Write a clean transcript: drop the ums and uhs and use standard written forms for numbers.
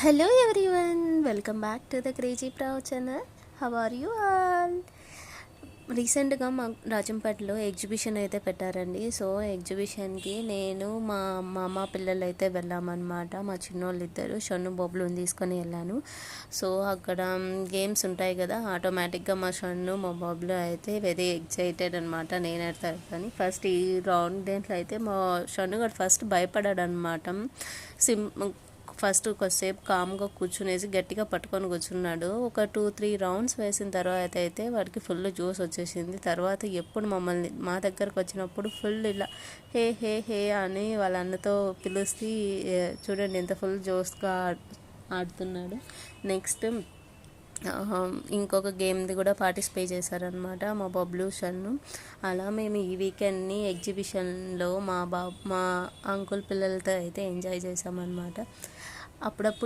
Hello everyone, welcome back to the Crazy Proud channel. How are you all? రీసెంట్గా మా రాజంపేటలో exhibition అయితే పెట్టారండి. So ఎగ్జిబిషన్కి నేను మా మామ పిల్లలు అయితే వెళ్ళామన్నమాట. మా చిన్నోళ్ళు ఇద్దరు షన్ను బొబ్బులను తీసుకొని వెళ్ళాను. సో అక్కడ గేమ్స్ ఉంటాయి కదా, ఆటోమేటిక్గా మా షన్ను మా బొబ్బులు అయితే వెరీ ఎక్సైటెడ్ అనమాట. నేనైతే కానీ ఫస్ట్ ఈ రౌండ్ దేంట్లో అయితే మా షన్ను గారు ఫస్ట్ భయపడాడు అనమాట. ఫస్ట్ కొద్దిసేపు కామ్గా కూర్చునేసి గట్టిగా పట్టుకొని కూర్చున్నాడు. ఒక 2-3 రౌండ్స్ వేసిన తర్వాత అయితే వాడికి ఫుల్ జోస్ వచ్చేసింది. తర్వాత ఎప్పుడు మమ్మల్ని మా దగ్గరకు వచ్చినప్పుడు ఫుల్ ఇలా హే హే హే అని వాళ్ళ అన్నతో పిలిచి చూడండి ఎంత ఫుల్ జోస్గా ఆడుతున్నాడు. నెక్స్ట్ ఇంకొక గేమ్ది కూడా పార్టిసిపేట్ చేశారనమాట మా బబ్లు షన్ను. అలా మేము ఈ వీకెండ్ని ఎగ్జిబిషన్లో మా అంకుల్ పిల్లలతో అయితే ఎంజాయ్ చేసామన్నమాట. అప్పుడప్పుడు